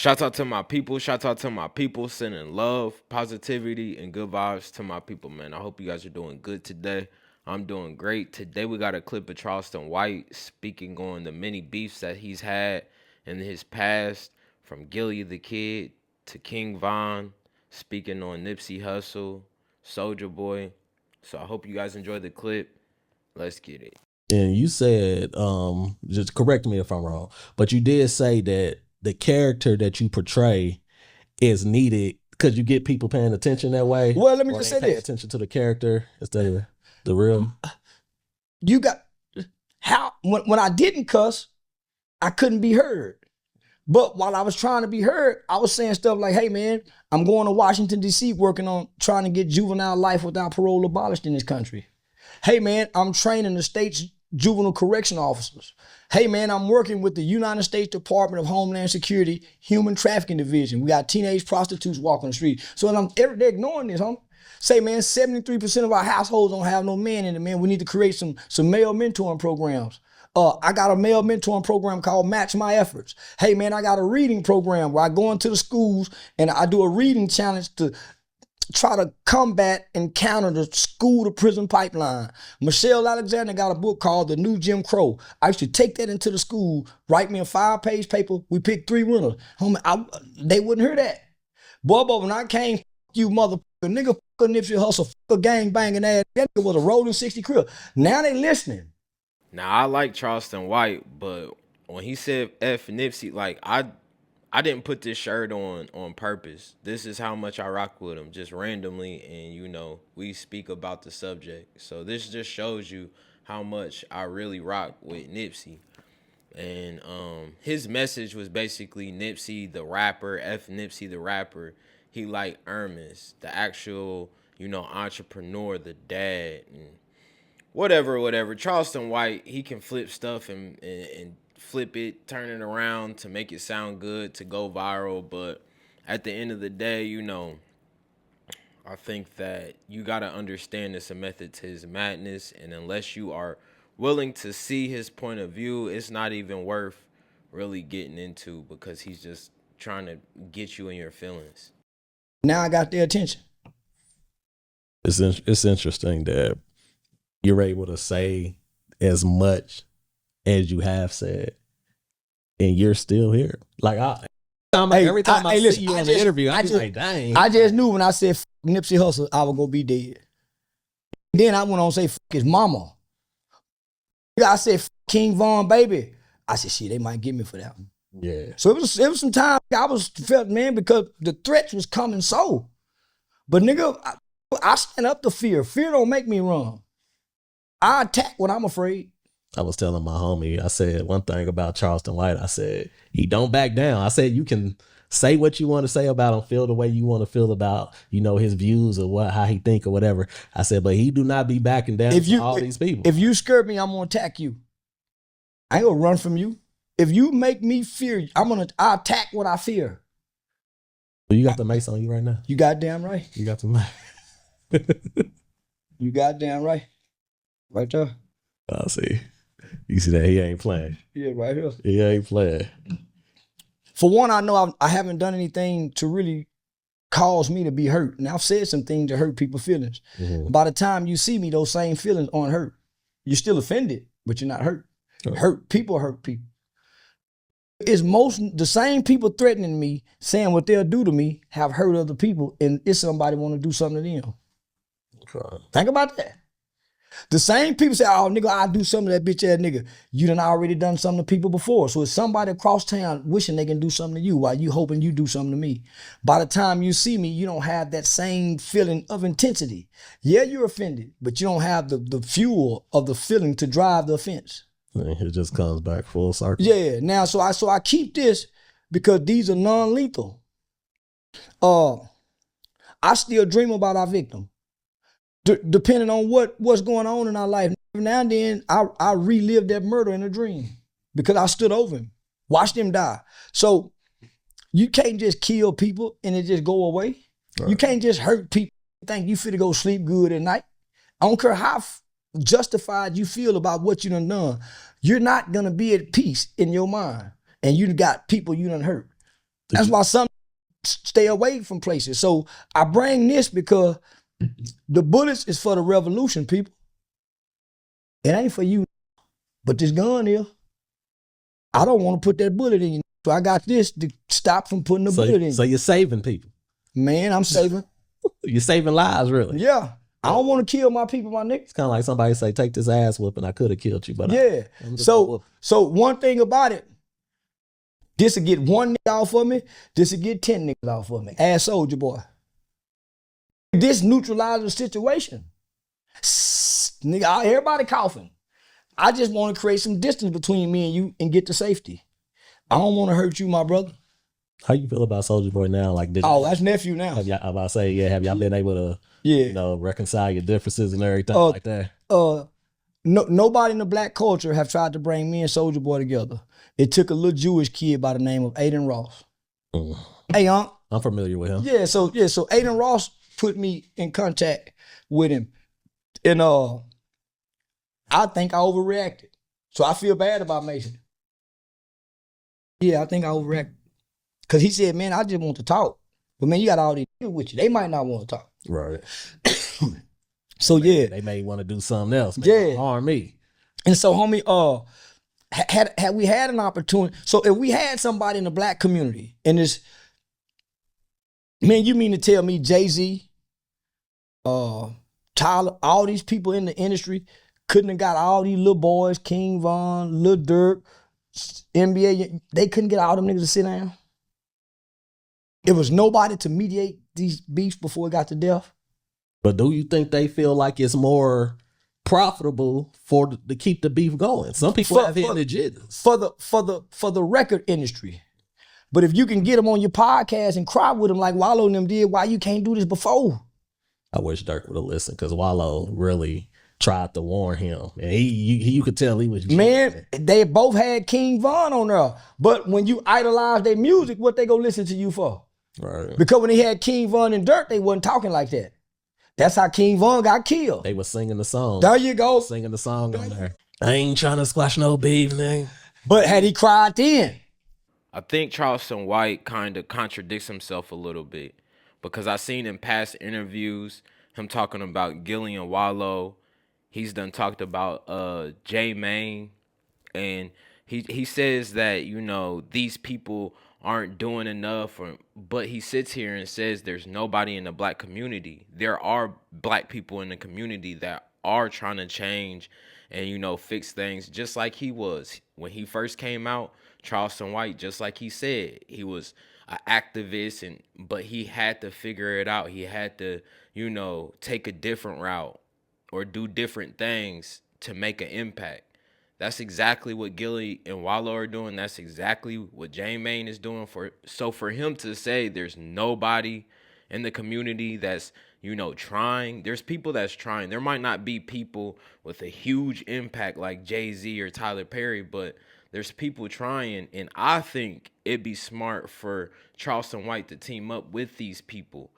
Shout out to my people. Shout out to my people. Sending love, positivity, and good vibes to my people, man. I hope you guys are doing good today. I'm doing great. Today we got a clip of Charleston White speaking on the many beefs that he's had in his past, from Gilly the Kid to King Von, speaking on Nipsey Hussle, Soulja Boy. So I hope you guys enjoy the clip. Let's get it. And you said, just correct me if I'm wrong, but you did say that the character that you portray is needed because you get people paying attention that way. Well, let me just say pay this. attention to the character instead of the real. You got how when I didn't cuss, I couldn't be heard. But while I was trying to be heard, I was saying stuff like, hey man, I'm going to Washington, D.C. working on trying to get juvenile life without parole abolished in this country. Hey man, I'm training the state's juvenile correction officers. Hey man, I'm working with the United States Department of Homeland Security Human Trafficking Division. We got teenage prostitutes walking the street. So they're ignoring this, huh? Say man, 73% of our households don't have no man in it, man. We need to create some male mentoring programs. I got a male mentoring program called Match My Efforts. Hey man, I got a reading program where I go into the schools and I do a reading challenge to try to combat and counter the school to prison pipeline. Michelle Alexander got a book called The New Jim Crow. I used to take that into the school, write me a 5-page paper. We picked 3 winners. Homie, they wouldn't hear that. Boy, but when I came, you motherfucker, nigga, Nipsey Hussle, gang banging ass, that nigga was a rolling 60 crib. Now they listening. Now I like Charleston White, but when he said F Nipsey, like I didn't put this shirt on purpose. This is how much I rock with him, just randomly, and you know, we speak about the subject. So this just shows you how much I really rock with Nipsey. And his message was basically Nipsey the rapper, F Nipsey the rapper. He like Ernest, the actual, you know, entrepreneur, the dad, and whatever. Charleston White, he can flip stuff and flip it, turn it around to make it sound good, to go viral. But at the end of the day, you know, I think that you got to understand it's a method to his madness. And unless you are willing to see his point of view, it's not even worth really getting into, because he's just trying to get you in your feelings. Now I got their attention. It's interesting that you're able to say as much as you have said, and you're still here. Like every time I see you on the interview, I'm just like, dang. I just knew when I said F Nipsey Hussle, I was gonna be dead. Then I went on to say F his mama. I said F King Von baby. I said, shit, they might get me for that one. Yeah. So it was some time I felt, man, because the threats was coming so. But nigga, I stand up to fear. Fear don't make me run. I attack when I'm afraid. I was telling my homie, I said one thing about Charleston White. I said, he don't back down. I said, you can say what you want to say about him, feel the way you want to feel about, you know, his views or how he think or whatever. I said, but he do not be backing down from all these people. If you scare me, I'm going to attack you. I ain't going to run from you. If you make me fear, I attack what I fear. Well, you got the mace on you right now? You goddamn right. You got the mace. You goddamn right. Right there. I see. You see that? He ain't playing. Yeah, right here. He ain't playing. For one, I know I haven't done anything to really cause me to be hurt. And I've said some things to hurt people's feelings. Mm-hmm. By the time you see me, those same feelings aren't hurt. You're still offended, but you're not hurt. Oh. Hurt people. It's the same people threatening me, saying what they'll do to me, have hurt other people, and it's somebody want to do something to them. Okay. Think about that. The same people say, oh, nigga, I'll do something to that bitch ass nigga. You done already done something to people before. So it's somebody across town wishing they can do something to you while you hoping you do something to me. By the time you see me, you don't have that same feeling of intensity. Yeah, you're offended, but you don't have the fuel of the feeling to drive the offense. It just comes back full circle. Yeah. Now, so I keep this because these are non-lethal. I still dream about our victim. Depending on what's going on in our life. Now and then, I relive that murder in a dream because I stood over him, watched him die. So you can't just kill people and it just go away. Right. You can't just hurt people and think you finna go sleep good at night. I don't care how justified you feel about what you done. You're not gonna be at peace in your mind, and you got people you done hurt. That's why some stay away from places. So I bring this because the bullets is for the revolution, people. It ain't for you, but this gun here, I don't want to put that bullet in you. So I got this to stop from putting the bullet in you. So you're saving people. Man, I'm saving. You're saving lives, really. Yeah. I don't want to kill my people, my niggas. It's kind of like somebody say, take this ass whooping. I could have killed you, but yeah. So one thing about it, this will get one nigga off of me, this will get 10 niggas off of me. Ass Soulja Boy. This neutralizes the situation. Nigga, everybody coughing. I just want to create some distance between me and you and get to safety. I don't want to hurt you, my brother. How you feel about Soulja Boy now? Like, that's nephew now. I'm about to say, have y'all been able to, reconcile your differences and everything like that? Nobody in the black culture have tried to bring me and Soulja Boy together. It took a little Jewish kid by the name of Aiden Ross. Hey, Unc. I'm familiar with him. Yeah, so Aiden Ross put me in contact with him. And I think I overreacted. So I feel bad about Mason. Yeah, I think I overreacted. Because he said, man, I just want to talk. But man, you got all these people with you. They might not want to talk. Right. So yeah. They may want to do something else. Harm me. And so, homie, had we had an opportunity, so if we had somebody in the black community and this, man, you mean to tell me Jay-Z, Tyler, all these people in the industry couldn't have got all these little boys, King Von, Lil Durk, NBA, they couldn't get all them niggas to sit down? It was nobody to mediate these beefs before it got to death. But do you think they feel like it's more profitable to keep the beef going? Some people have hidden agendas. For the record industry. But if you can get them on your podcast and cry with them like Wallow and them did, why you can't do this before? I wish Dirk would have listened, because Wallow really tried to warn him. And you could tell he was man, they both had King Von on there. But when you idolize their music, what they gonna listen to you for? Right. Because when they had King Von and Dirk, they wasn't talking like that. That's how King Von got killed. They were singing the song. There you go. Singing the song on there. I ain't trying to squash no beef, nigga. But had he cried then? I think Charleston White kind of contradicts himself a little bit, because I seen in past interviews him talking about Gillie and Wallow. He's done talked about J Mane, and he says that, these people aren't doing enough, but he sits here and says there's nobody in the black community. There are black people in the community that are trying to change and, fix things, just like he was. When he first came out, Charleston White, just like he said, he was an activist, but he had to figure it out. He had to, take a different route or do different things to make an impact. That's exactly what Gillie and Wallow are doing. That's exactly what J Mane is doing. So for him to say there's nobody in the community that's, trying, there's people that's trying. There might not be people with a huge impact like Jay-Z or Tyler Perry, but there's people trying. And I think it'd be smart for Charleston White to team up with these people.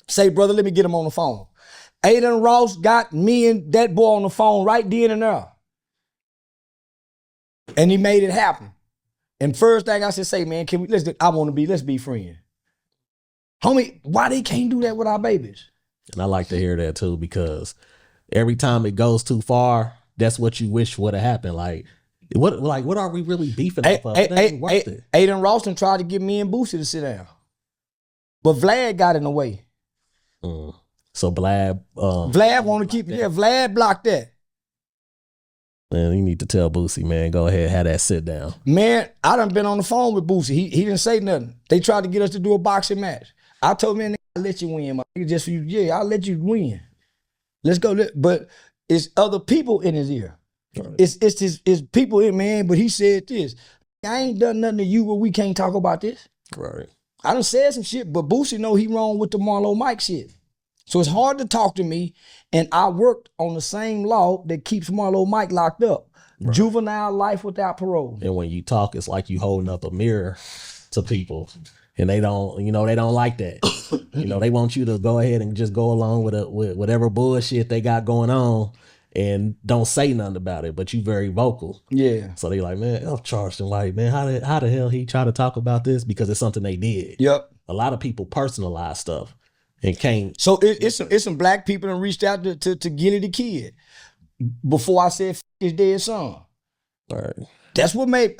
Say, brother, let me get him on the phone. Aiden Ross got me and that boy on the phone right then and there. And he made it happen. And first thing I said, say, man, let's be friends. Homie, why they can't do that with our babies? And I like to hear that too, because every time it goes too far, that's what you wish would have happened. What are we really beefing off of? It ain't worth it. Aiden Ralston tried to get me and Boosie to sit down. But Vlad got in the way. So Vlad want to keep it. Yeah, Vlad blocked that. Man, you need to tell Boosie, man, go ahead, have that sit down. Man, I done been on the phone with Boosie. He didn't say nothing. They tried to get us to do a boxing match. I told him, man, I'll let you win, my nigga. Just for you. Yeah, I'll let you win. Let's go. But it's other people in his ear. Right. It's people in, man. But he said this. I ain't done nothing to you where we can't talk about this. Right. I done said some shit, but Boosie know he wrong with the Marlo Mike shit. So it's hard to talk to me, and I worked on the same law that keeps Marlo Mike locked up. Right. Juvenile life without parole. And when you talk, it's like you holding up a mirror to people, and they don't like that. They want you to go ahead and just go along with whatever bullshit they got going on, and don't say nothing about it, but you very vocal. Yeah. So they like, man, Charleston White, man, how the hell he try to talk about this? Because it's something they did. Yep. A lot of people personalize stuff and can't. So it's some black people that reached out to Gilly the Kid before I said his dead son. All right. That's what made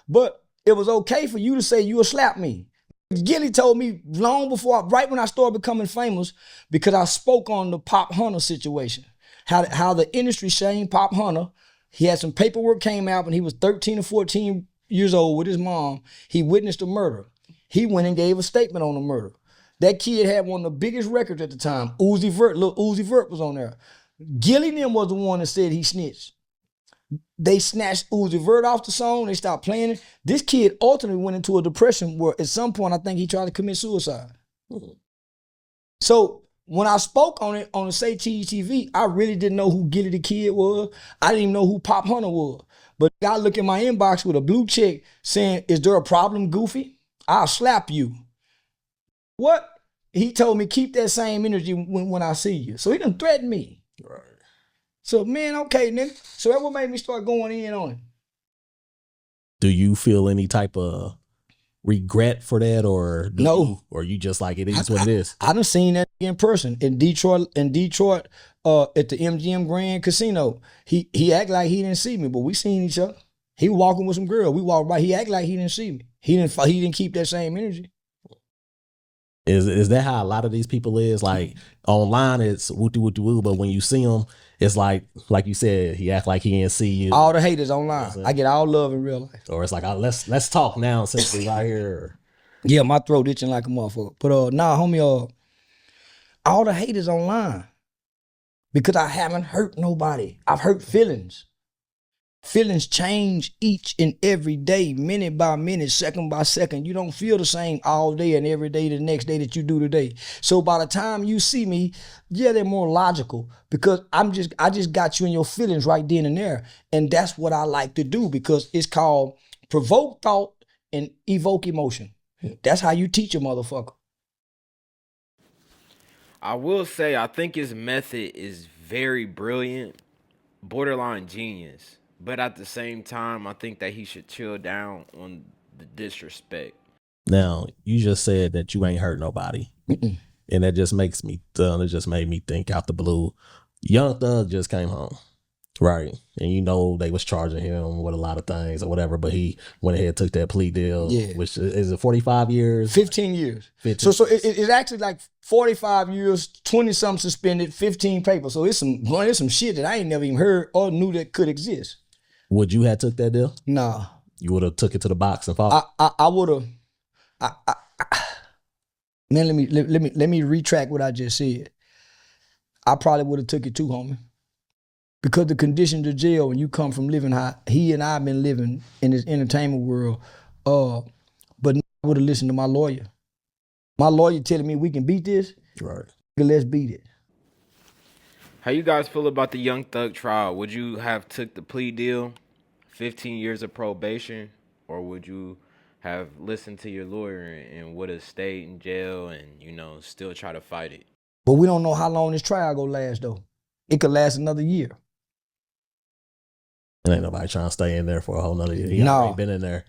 but it was okay for you to say you'll slap me. Gilly told me long before, right when I started becoming famous, because I spoke on the Pop Hunter situation. How the industry shamed Pop Hunter. He had some paperwork came out when he was 13 or 14 years old with his mom. He witnessed a murder. He went and gave a statement on the murder. That kid had one of the biggest records at the time. Uzi Vert, little Uzi Vert was on there. Gilly then was the one that said he snitched. They snatched Uzi Vert off the song. They stopped playing it. This kid ultimately went into a depression where at some point I think he tried to commit suicide. Mm-hmm. So when I spoke on it on the Say Cheese TV, I really didn't know who Gilly the Kid was. I didn't even know who Pop Hunter was. But I look in my inbox with a blue check saying, is there a problem, Goofy? I'll slap you. What? He told me keep that same energy when I see you. So he done threatened me. Right. So man, okay, nigga. So that what made me start going in on him. Do you feel any type of regret for that, or no? Or you just like it is what it is? I done seen that in person in Detroit. At the MGM Grand Casino. He act like he didn't see me, but we seen each other. He walking with some girl. We walked by. He act like he didn't see me. He didn't keep that same energy. Is that how a lot of these people is? Like online, it's woo, but when you see them, it's like you said, he act like he didn't see you. All the haters online. I get all love in real life. Or it's like, let's talk now since we right here. Yeah, my throat itching like a motherfucker. But nah, homie, all the haters online. Because I haven't hurt nobody. I've hurt feelings. Feelings change each and every day, minute by minute, second by second. You don't feel the same all day and every day the next day that you do today. So by the time you see me, yeah, they're more logical because I just got you in your feelings right then and there. And that's what I like to do because it's called provoke thought and evoke emotion. That's how you teach a motherfucker. I will say, I think his method is very brilliant, borderline genius. But at the same time, I think that he should chill down on the disrespect. Now, you just said that you ain't hurt nobody. Mm-mm. And that just makes me, it just made me think out the blue. Young Thug just came home, right? And you know they was charging him with a lot of things or whatever, but he went ahead and took that plea deal, which is it 45 years? 15 years. 15. So it's actually like 45 years, 20-something suspended, 15 papers. So it's some shit that I ain't never even heard or knew that could exist. Would you have took that deal? Nah. You would have took it to the box and fought? I would have. Man, let me retract what I just said. I probably would have took it too, homie. Because the conditions of jail, when you come from living how he and I have been living in this entertainment world, but I would have listened to my lawyer. My lawyer telling me we can beat this. Right. Let's beat it. How you guys feel about the Young Thug trial? Would you have took the plea deal, 15 years of probation, or would you have listened to your lawyer and would have stayed in jail and, still try to fight it? But we don't know how long this trial gonna last, though. It could last another year. Ain't nobody trying to stay in there for a whole nother year. He already been in there.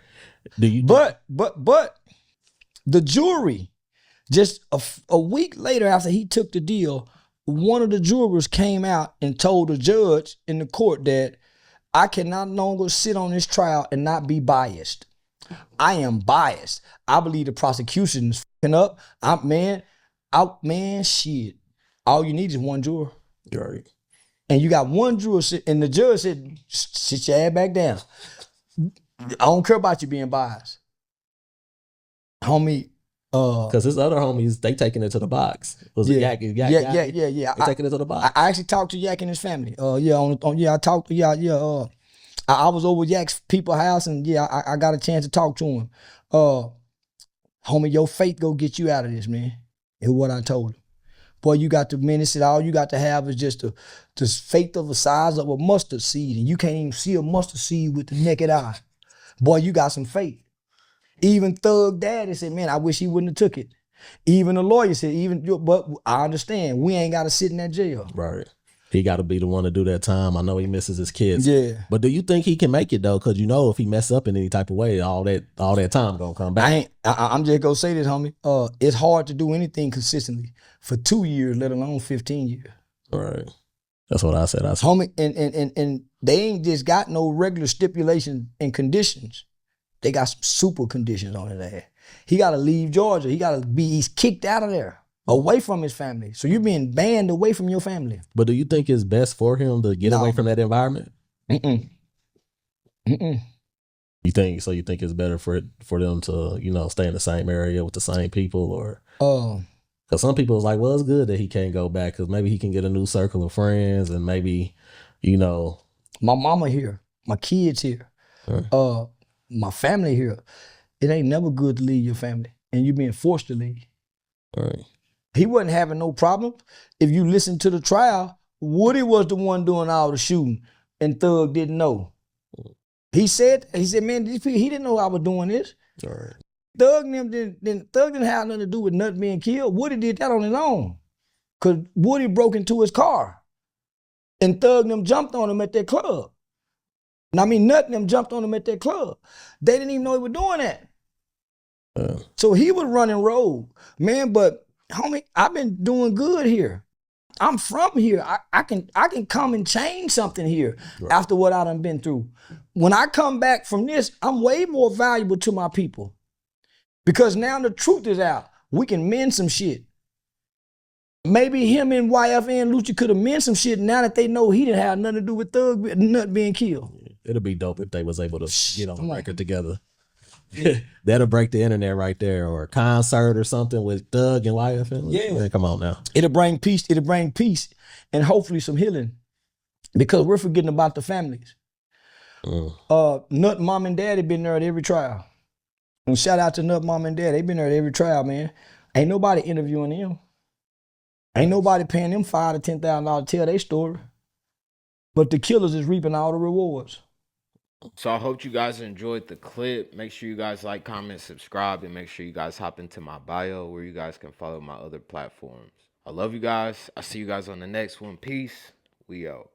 But the jury, just a week later after he took the deal, one of the jurors came out and told the judge in the court that I cannot no longer sit on this trial and not be biased. I am biased. I believe the prosecution is fucking up. Shit. All you need is one juror. Right. And you got one juror, and the judge said, sit your ass back down. I don't care about you being biased. Homie, because his other homies, they taking it to the box. Was it Yak? Yeah. They taking it to the box. I actually talked to Yak and his family. I talked. I was over Yak's people's house, and I got a chance to talk to him. Homie, your faith go get you out of this, man. Is what I told him. Boy, you got the ministry. All you got to have is just the faith of the size of a mustard seed, and you can't even see a mustard seed with the naked eye. Boy, you got some faith. Even Thug Daddy said, man, I wish he wouldn't have took it. Even the lawyer said, but I understand, we ain't got to sit in that jail. Right. he got to be the one to do that time. I know he misses his kids. Yeah. But do you think he can make it though? Because you know if he mess up in any type of way, all that time gonna come back. I'm just gonna say this, homie. It's hard to do anything consistently for 2 years, let alone 15 years. All right. That's what I said. Homie, and they ain't just got no regular stipulations and conditions. They got some super conditions on his ass. He gotta leave Georgia. He's kicked out of there, away from his family. So you're being banned away from your family. But do you think it's best for him to get away from that environment? Mm-mm. You think it's better for them to, you know, stay in the same area with the same people, or because some people is like, well, it's good that he can't go back because maybe he can get a new circle of friends and maybe, you know, my mama here, my kids here, my family here. It ain't never good to leave your family and you being forced to leave. All right. He wasn't having no problem. If you listen to the trial, Woody was the one doing all the shooting and Thug didn't know. He said, man, these people, he didn't know I was doing this. All right. Thug didn't have nothing to do with nothing being killed. Woody did that on his own. Cause Woody broke into his car and Thug and them jumped on him at that club. And I mean, nothing them jumped on him at that club. They didn't even know he was doing that. So he was running rogue, man. But homie, I've been doing good here. I'm from here. I can come and change something here after what I done been through. When I come back from this, I'm way more valuable to my people because now the truth is out. We can mend some shit. Maybe him and YFN Lucci could have mend some shit now that they know he didn't have nothing to do with Thug not being killed. It'll be dope if they was able to get on the record together. That'll break the internet right there, or a concert or something with Thug and YFN. Yeah. Man, come on now. It'll bring peace and hopefully some healing because we're forgetting about the families. Nut mom and daddy been there at every trial. And shout out to Nut mom and dad. They been there at every trial, man. Ain't nobody interviewing them. Ain't nobody paying them $5,000 to $10,000 to tell their story. But the killers is reaping all the rewards. So I hope you guys enjoyed the clip. Make sure you guys like, comment, subscribe, and make sure you guys hop into my bio where you guys can follow my other platforms. I love you guys. I'll see you guys on the next one. Peace. We out.